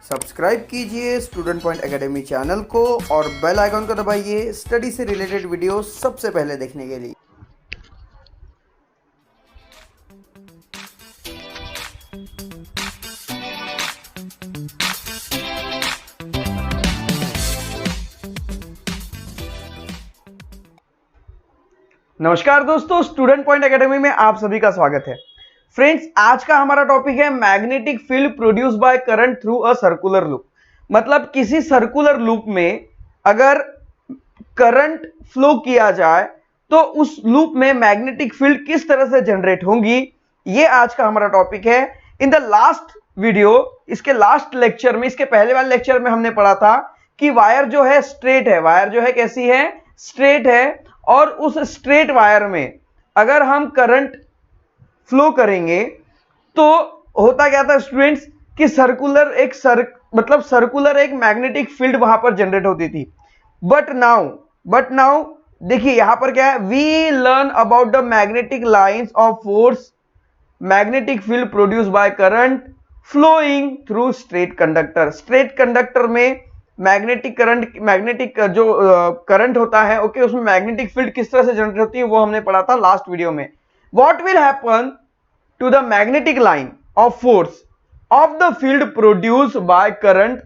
Subscribe कीजिए student point academy channel को और बेल आइकन को दबाइए स्टडी से रिलेटेड वीडियो सबसे पहले देखने के लिए। नमस्कार दोस्तों, स्टूडेंट पॉइंट एकेडमी में आप सभी का स्वागत है। फ्रेंड्स, आज का हमारा टॉपिक है magnetic field produce by current through a circular loop. मतलब किसी सर्कुलर लूप में अगर करंट फ्लो किया जाए तो उस लूप में मैग्नेटिक फील्ड किस तरह से जनरेट होंगी, ये आज का हमारा टॉपिक है। इन द लास्ट वीडियो, इसके लास्ट लेक्चर में, इसके पहले वाले लेक्चर में हमने पढ़ा था कि वायर जो है स्ट्रेट है, वायर जो है कैसी है, स्ट्रेट है। और उस स्ट्रेट वायर में अगर हम करंट फ्लो करेंगे तो होता क्या था स्टूडेंट्स कि सर्कुलर एक मैग्नेटिक फील्ड वहां पर जनरेट होती थी। बट नाउ देखिए यहां पर क्या है, we learn about the magnetic lines of force magnetic field produce by current flowing through straight conductor. Straight conductor में मैग्नेटिक जो करंट होता है, ओके, उसमें मैग्नेटिक फील्ड किस तरह से जनरेट होती है वो हमने पढ़ा था लास्ट वीडियो में। What will happen to the magnetic line of force of the field produce by current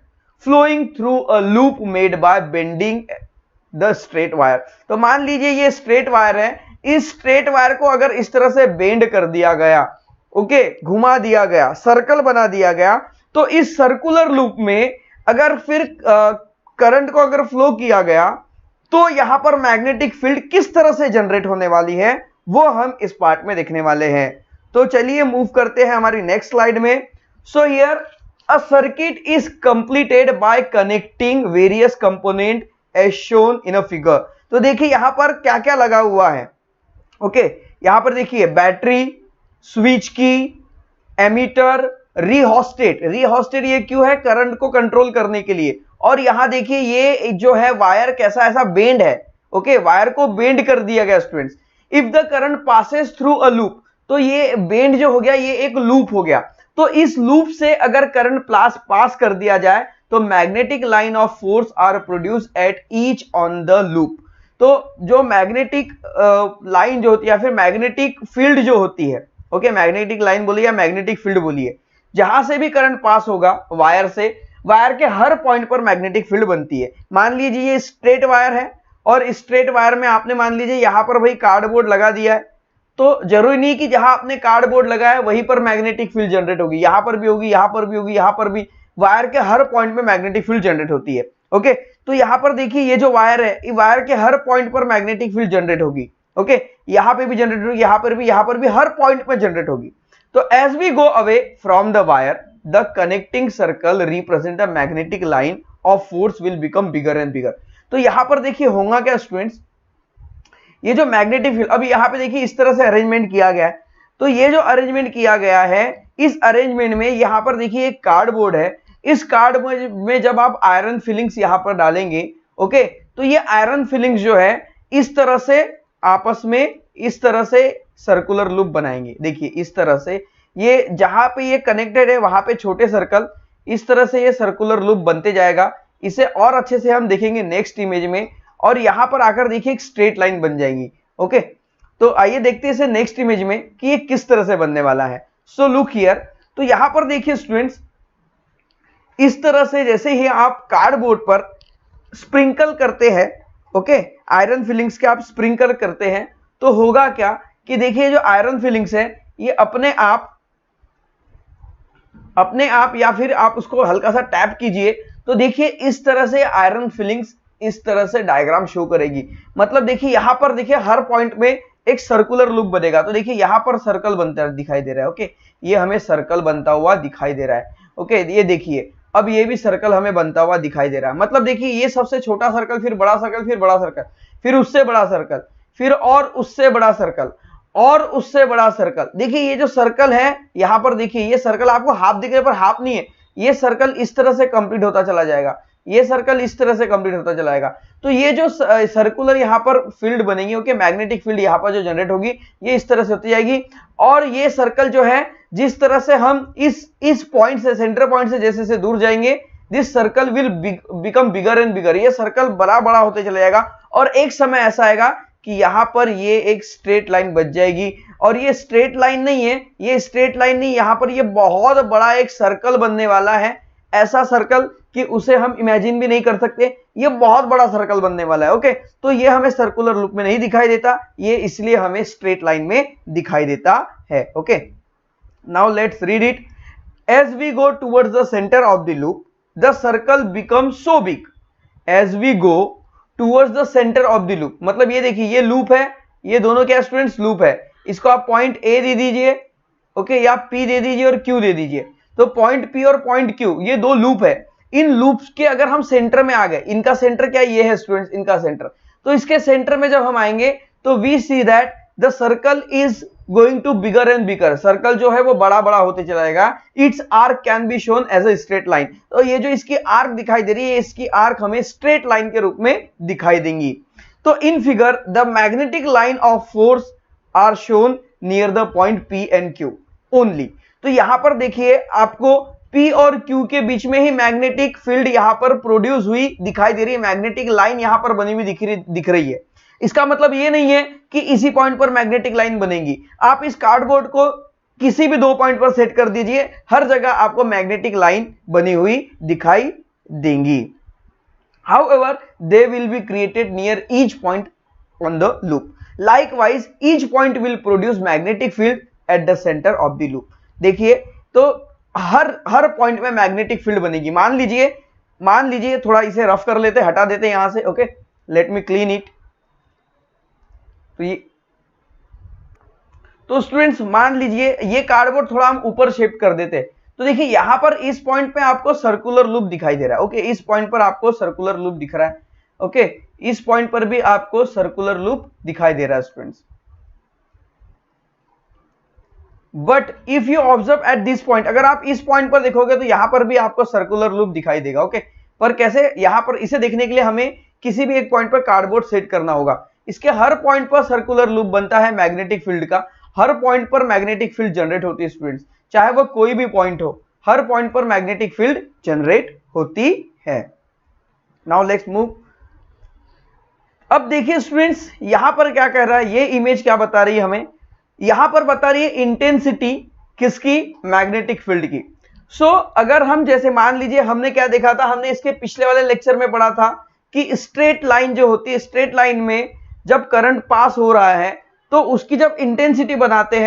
flowing through a loop made by bending the straight wire. तो मान लीजिए ये स्ट्रेट वायर है, इस स्ट्रेट वायर को अगर इस तरह से बेंड कर दिया गया, ओके, घुमा दिया गया, सर्कल बना दिया गया, तो इस सर्कुलर लूप में अगर फिर करंट को अगर फ्लो किया गया तो यहां पर मैग्नेटिक फील्ड किस तरह से जनरेट होने वाली है वो हम इस पार्ट में देखने वाले हैं। तो चलिए मूव करते हैं हमारी नेक्स्ट स्लाइड में। So here a circuit is completed by connecting various component as shown in a figure. तो देखिए यहां पर क्या क्या लगा हुआ है, ओके, यहां पर देखिए बैटरी, स्विच की, एमीटर, रिहोस्टेट ये क्यों है, करंट को कंट्रोल करने के लिए। और यहां देखिए ये जो है वायर कैसा ऐसा बेंड है, ओके, वायर को बेंड कर दिया गया students. If the current passes through a loop, तो ये बेंड जो हो गया ये एक लूप हो गया। तो इस लूप से अगर करंट पास कर दिया जाए तो magnetic line of force are produce at each on the loop. तो जो मैग्नेटिक लाइन जो होती है या फिर मैग्नेटिक फील्ड जो होती है, ओके, मैग्नेटिक लाइन बोलिए या मैग्नेटिक फील्ड बोलिए, जहां से भी करंट पास होगा वायर से, वायर के हर पॉइंट पर मैग्नेटिक फील्ड बनती है। मान लीजिए ये स्ट्रेट वायर है और स्ट्रेट वायर में आपने मान लीजिए यहां पर भाई कार्डबोर्ड लगा दिया है, तो जरूरी नहीं कि जहां आपने कार्डबोर्ड लगाया वहीं पर मैग्नेटिक फील्ड जनरेट होगी, यहां पर भी होगी, यहां पर भी होगी, यहां पर भी। वायर के हर पॉइंट में मैग्नेटिक फील्ड जनरेट होती है, ओके। तो यहां पर देखिए ये जो वायर है, ये वायर के हर पॉइंट पर मैग्नेटिक फील्ड जनरेट होगी, ओके, यहां पे भी जनरेट होगी, यहां पर भी हर पॉइंट पर जनरेट होगी। तो as we go away from the wire, the connecting circle represent the magnetic line of force will become bigger and bigger. तो यहां पर देखिए होगा क्या स्टूडेंट्स, ये जो मैग्नेटिक फील्ड, अभी यहां पे देखिए इस तरह से अरेंजमेंट किया गया है। तो ये जो अरेंजमेंट किया गया है, इस अरेंजमेंट में यहां पर देखिए एक कार्डबोर्ड है, इस कार्डबोर्ड में जब आप आयरन फिलिंग्स यहां पर डालेंगे, ओके, तो ये आयरन फिलिंग्स जो है इस तरह से आपस में इस तरह से सर्कुलर लूप बनाएंगे। देखिए इस तरह से ये जहां पे ये कनेक्टेड है वहां पे छोटे सर्कल, इस तरह से ये सर्कुलर लूप बनते जाएगा। इसे और अच्छे से हम देखेंगे नेक्स्ट इमेज में, और यहां पर आकर देखिए एक स्ट्रेट लाइन बन जाएगी, ओके। तो आइए देखते हैं इसे नेक्स्ट इमेज में कि ये किस तरह से बनने वाला है। सो लुक हियर, तो यहां पर देखिए स्टूडेंट्स, इस तरह से जैसे ही आप कार्डबोर्ड पर स्प्रिंकल करते हैं, ओके, आयरन फिलिंग्स के आप स्प्रिंकल करते हैं, तो होगा क्या कि देखिए जो आयरन फिलिंग्स है ये अपने आप या फिर आप उसको हल्का सा टैप कीजिए तो देखिए इस तरह से आयरन फिलिंग्स इस तरह से डायग्राम शो करेगी। मतलब देखिए यहां पर देखिए हर पॉइंट में एक सर्कुलर लूप बनेगा। तो देखिए यहां पर सर्कल बनता दिखाई दे रहा है, ओके, ये हमें सर्कल बनता हुआ दिखाई दे रहा है, ओके, ये देखिए अब ये भी सर्कल हमें बनता हुआ दिखाई दे रहा है। मतलब देखिए ये सबसे छोटा सर्कल, फिर बड़ा सर्कल, फिर बड़ा सर्कल, फिर उससे बड़ा सर्कल, फिर और उससे बड़ा सर्कल, और उससे बड़ा सर्कल। देखिए ये जो सर्कल है यहां पर देखिए ये सर्कल आपको हाफ दिख रहा है पर हाफ नहीं है, ये सर्कल इस तरह से कंप्लीट होता चला जाएगा, ये सर्कल इस तरह से कंप्लीट होता चला जाएगा। तो ये जो सर्कुलर यहाँ पर फील्ड बनेगी, ओके, मैग्नेटिक फील्ड यहाँ पर जो जनरेट होगी ये इस तरह से होती जाएगी। और ये सर्कल जो है जिस तरह से हम इस पॉइंट से, सेंटर पॉइंट से जैसे जैसे दूर जाएंगे this circle will become bigger and बिगर, ये सर्कल बड़ा बड़ा होते चला जाएगा और एक समय ऐसा आएगा कि यहां पर ये एक स्ट्रेट लाइन बच जाएगी और ये स्ट्रेट लाइन नहीं है, ये स्ट्रेट लाइन नहीं, यहां पर ये बहुत बड़ा एक सर्कल बनने वाला है, ऐसा सर्कल कि उसे हम इमेजिन भी नहीं कर सकते, ये बहुत बड़ा सर्कल बनने वाला है। ओके, तो ये हमें सर्कुलर लूप में नहीं दिखाई देता, ये इसलिए हमें स्ट्रेट लाइन में दिखाई देता है। Okay, now let's read it. As we go towards the centre of the loop the circle become so big. As we go towards the centre of the loop, मतलब ये देखिए ये लूप है, ये दोनों क्या स्टूडेंट्स लूप है, इसको आप पॉइंट ए दे दीजिए, ओके, या पी दे दीजिए और क्यू दे दीजिए। तो पॉइंट पी और पॉइंट क्यू ये दो लूप है, इन लूप्स के अगर हम सेंटर में आ गए, इनका सेंटर क्या ये है स्टूडेंट्स, इनका सेंटर, तो इसके सेंटर में जब हम आएंगे तो we see that the circle is going to bigger and bigger, circle जो है वो बड़ा बड़ा होते चला जाएगा। Its arc can be shown as a straight line, तो ये जो इसकी आर्क दिखाई दे रही है, इसकी आर्क हमें स्ट्रेट लाइन के रूप में दिखाई देंगी। तो in figure the magnetic line of force are shown near the point P and Q only. तो यहां पर देखिए आपको P और Q के बीच में ही मैग्नेटिक फील्ड यहां पर प्रोड्यूस हुई दिखाई दे रही है, मैग्नेटिक लाइन यहां पर बनी हुई दिख रही है। इसका मतलब ये नहीं है कि इसी पॉइंट पर मैग्नेटिक लाइन बनेगी, आप इस कार्डबोर्ड को किसी भी दो पॉइंट पर सेट कर दीजिए, हर जगह आपको मैग्नेटिक लाइन बनी हुई दिखाई देंगी। However, they will be created near each point on the loop. Likewise, each point will produce magnetic field at the center of the loop. देखिए तो हर पॉइंट में मैग्नेटिक फील्ड बनेगी। मान लीजिए थोड़ा इसे रफ कर लेते, हटा देते यहां से। Okay, let me clean it. तो स्टूडेंट्स मान लीजिए ये कार्डबोर्ड थोड़ा हम ऊपर शिफ्ट कर देते, तो देखिए यहां पर इस पॉइंट पे आपको सर्कुलर लूप दिखाई दे रहा है। ओके, इस पॉइंट पर आपको सर्कुलर लूप दिख रहा है। ओके, इस पॉइंट पर भी आपको सर्कुलर लूप दिखाई दे रहा है students. But if you observe at this point, अगर आप इस पॉइंट पर देखोगे तो यहां पर भी आपको सर्कुलर लूप दिखाई देगा। ओके, पर कैसे, यहां पर इसे देखने के लिए हमें किसी भी एक पॉइंट पर कार्डबोर्ड सेट करना होगा। इसके हर पॉइंट पर सर्कुलर लूप बनता है मैग्नेटिक फील्ड का, हर पॉइंट पर मैग्नेटिक फील्ड जनरेट होती है स्टूडेंट्स, चाहे वह कोई भी पॉइंट हो, हर पॉइंट पर मैग्नेटिक फील्ड जनरेट होती है। Now let's move. अब देखिए स्टूडेंट्स यहां पर क्या कह रहा है, ये इमेज क्या बता रही है हमें, यहां पर बता रही है इंटेंसिटी किसकी, मैग्नेटिक फील्ड की। सो अगर हम जैसे मान लीजिए हमने क्या देखा था, हमने इसके पिछले वाले लेक्चर में पढ़ा था कि स्ट्रेट लाइन जो होती है, स्ट्रेट लाइन में जब करंट पास हो रहा है तो उसकी जब इंटेंसिटी बढ़ाते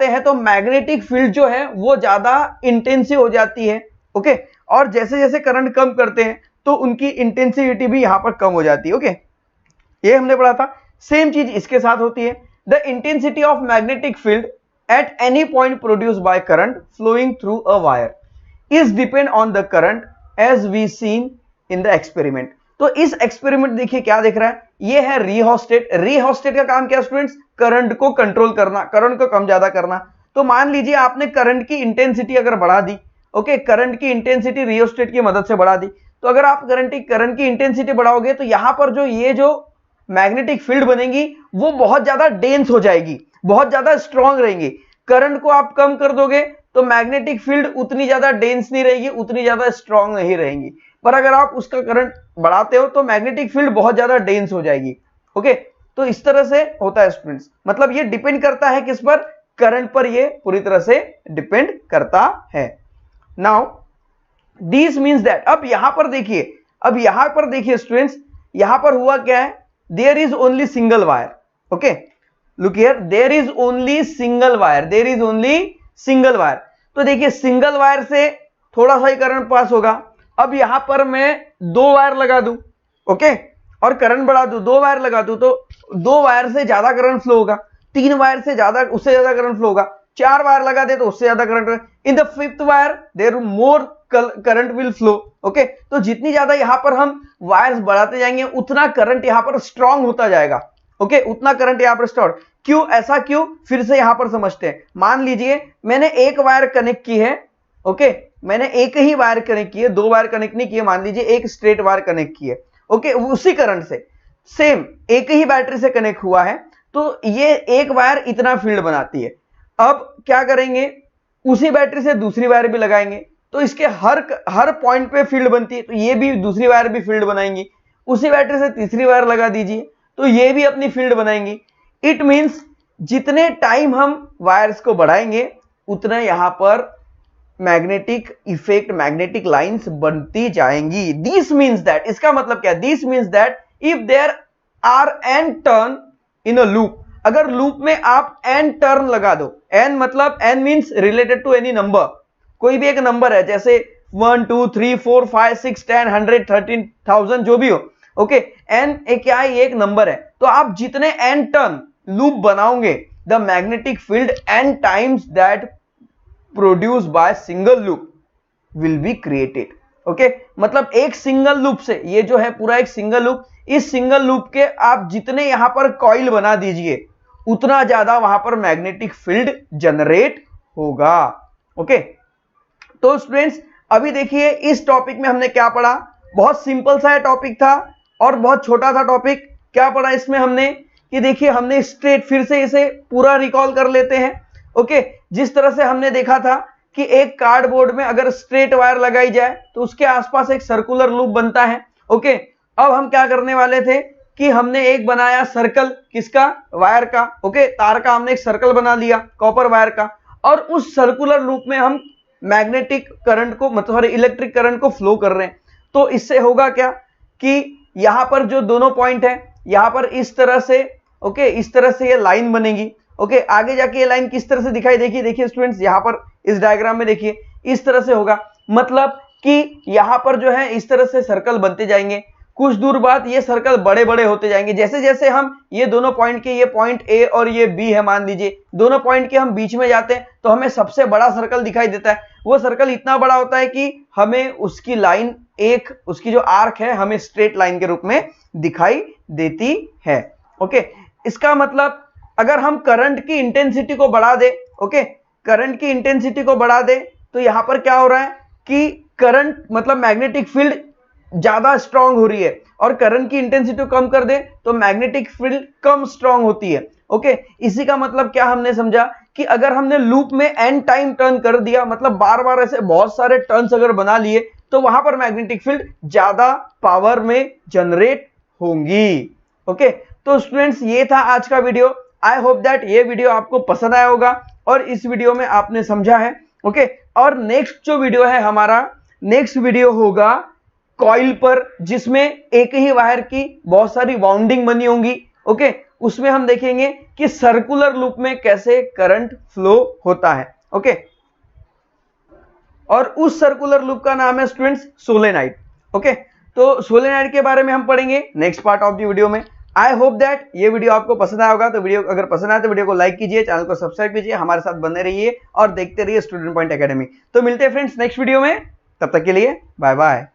हैं तो मैग्नेटिक फील्ड जो है वो ज्यादा इंटेंसिव हो जाती है। ओके, और जैसे जैसे करंट कम करते हैं तो उनकी इंटेंसिटी भी यहां पर कम हो जाती है। ओके, ये हमने पढ़ा था। सेम चीज इसके साथ होती है। The intensity of magnetic field at any point produced by current flowing through a wire is depend on the current as we seen in the experiment. तो इस एक्सपेरिमेंट देखिए क्या दिख रहा है, ये है रिहोस्टेट। रिहोस्टेट का काम क्या स्टूडेंट्स, करंट को कंट्रोल करना, करंट को कम ज्यादा करना। तो मान लीजिए आपने करंट की इंटेंसिटी अगर बढ़ा दी, ओके, करंट की इंटेंसिटी रिहोस्टेट की मदद से बढ़ा दी, तो अगर आप करंट की इंटेंसिटी बढ़ाओगे तो यहां पर जो मैग्नेटिक फील्ड बनेगी वो बहुत ज्यादा डेंस हो जाएगी, बहुत ज्यादा स्ट्रॉन्ग रहेंगी। करंट को आप कम कर दोगे तो मैग्नेटिक फील्ड उतनी ज्यादा डेंस नहीं रहेगी, उतनी ज्यादा स्ट्रॉन्ग नहीं रहेंगी। पर अगर आप उसका करंट बढ़ाते हो तो मैग्नेटिक फील्ड बहुत ज्यादा डेंस हो जाएगी। ओके, तो इस तरह से होता है स्टूडेंट्स, मतलब ये डिपेंड करता है किस पर, करंट पर ये पूरी तरह से डिपेंड करता है। नाउ दिस मींस दैट, अब यहां पर देखिए स्टूडेंट्स, यहां पर हुआ क्या है, there is only single wire. Okay, look here, there is only single wire. तो देखिए सिंगल वायर से थोड़ा सा ही करंट पास होगा। अब यहां पर मैं दो वायर लगा दूं, ओके, और करंट बढ़ा दूं, दो वायर लगा दूं, तो दो वायर से ज्यादा करंट फ्लो होगा, तीन वायर से ज्यादा, उससे ज्यादा करंट फ्लो होगा, चार वायर लगा दे तो उससे ज्यादा current, in the fifth wire there more current will flow. Okay, तो जितनी ज्यादा यहां पर हम वायर्स बढ़ाते जाएंगे उतना करंट यहां पर स्ट्रांग होता जाएगा। ओके, उतना करंट यहां पर स्टोर, क्यों ऐसा क्यों, फिर से यहां पर समझते हैं। मान लीजिए मैंने एक वायर कनेक्ट की है, ओके, मैंने एक ही वायर कनेक्ट की है, दो वायर कनेक्ट नहीं किए, मान लीजिए एक स्ट्रेट वायर कनेक्ट की है। ओके, उसी करंट से सेम एक ही बैटरी से कनेक्ट हुआ है, तो ये एक वायर इतना फील्ड बनाती है। अब क्या करेंगे, उसी बैटरी से दूसरी वायर भी लगाएंगे, तो इसके हर पॉइंट पे फील्ड बनती है, तो ये भी दूसरी वायर भी फील्ड बनाएंगी। उसी बैटरी से तीसरी वायर लगा दीजिए तो ये भी अपनी फील्ड बनाएंगी। इट मींस जितने टाइम हम वायर्स को बढ़ाएंगे उतना यहां पर मैग्नेटिक इफेक्ट, मैग्नेटिक लाइंस बनती जाएंगी। दिस मीन्स दैट, इसका मतलब क्या है? This means that if there are n turn in a loop, अगर लूप में आप n टर्न लगा दो, n मतलब n means related to any number, कोई भी एक नंबर है जैसे 1 2 3 4 5 6 10 100 13,000 जो भी हो, ओके, n एक क्या है? एक नंबर है। तो आप जितने n टर्न लूप बनाओगे, the magnetic field n times that produce by single loop will be created. Okay, मतलब एक सिंगल लूप से, ये जो है पूरा एक सिंगल लूप, इस सिंगल लूप के आप जितने यहां पर कॉइल बना दीजिए उतना ज्यादा वहां पर मैग्नेटिक फील्ड जनरेट होगा। ओके, तो स्टूडेंट्स अभी देखिए इस टॉपिक में हमने क्या पढ़ा। बहुत सिंपल सा टॉपिक था और बहुत छोटा था टॉपिक। क्या पढ़ा इसमें हमने कि देखिए हमने स्ट्रेट, फिर से इसे पूरा रिकॉल कर लेते हैं। ओके, जिस तरह से हमने देखा था कि एक कार्डबोर्ड में अगर स्ट्रेट वायर लगाई जाए तो उसके आसपास एक सर्कुलर लूप बनता है। ओके, अब हम क्या करने वाले थे कि हमने एक बनाया सर्कल, किसका? वायर का। ओके, तार का हमने एक सर्कल बना लिया कॉपर वायर का, और उस सर्कुलर लूप में हम मैग्नेटिक करंट को, मतलब इलेक्ट्रिक करंट को फ्लो कर रहे हैं। तो इससे होगा क्या कि यहां पर जो दोनों पॉइंट है, यहां पर इस तरह से, ओके, इस तरह से ये लाइन बनेगी। ओके, आगे जाके ये लाइन किस तरह से दिखाई देगी? देखिए स्टूडेंट्स, यहां पर इस डायग्राम में देखिए इस तरह से होगा, मतलब कि यहां पर जो है इस तरह से सर्कल बनते जाएंगे। कुछ दूर बाद ये सर्कल बड़े बड़े होते जाएंगे। जैसे जैसे हम ये दोनों पॉइंट के, ये पॉइंट ए और ये बी है मान लीजिए, दोनों पॉइंट के हम बीच में जाते हैं तो हमें सबसे बड़ा सर्कल दिखाई देता है। वो सर्कल इतना बड़ा होता है कि हमें उसकी लाइन, एक उसकी जो आर्क है, हमें स्ट्रेट लाइन के रूप में दिखाई देती है। ओके, इसका मतलब अगर हम करंट की इंटेंसिटी को बढ़ा दे, ओके, करंट की इंटेंसिटी को बढ़ा दे तो यहां पर क्या हो रहा है कि करंट, मतलब मैग्नेटिक फील्ड ज्यादा स्ट्रांग हो रही है, और करंट की इंटेंसिटी को कम कर दे तो मैग्नेटिक फील्ड कम स्ट्रांग होती है। ओके, इसी का मतलब क्या हमने समझा कि अगर हमने लूप में n टाइम टर्न कर दिया, मतलब बार बार ऐसे बहुत सारे टर्न्स अगर बना लिए, तो वहां पर मैग्नेटिक फील्ड ज्यादा पावर में जनरेट होंगी। ओके, तो स्टूडेंट्स ये था आज का वीडियो। आई होप दैट ये वीडियो आपको पसंद आया होगा और इस वीडियो में आपने समझा है। ओके, और नेक्स्ट जो वीडियो है हमारा, नेक्स्ट वीडियो होगा कॉइल पर, जिसमें एक ही वायर की बहुत सारी वाउंडिंग बनी होंगी। ओके, उसमें हम देखेंगे कि सर्कुलर लूप में कैसे करंट फ्लो होता है। ओके, और उस सर्कुलर लूप का नाम है स्टूडेंट्स सोलेनॉइड। ओके, तो सोलेनॉइड के बारे में हम पढ़ेंगे next part of the video में। आई होप दैट ये वीडियो आपको पसंद आया होगा। तो वीडियो अगर पसंद आए तो वीडियो को लाइक कीजिए, चैनल को सब्सक्राइब कीजिए, हमारे साथ बने रहिए और देखते रहिए स्टूडेंट पॉइंट एकेडमी। तो मिलते हैं फ्रेंड्स नेक्स्ट वीडियो में, तब तक के लिए बाय बाय।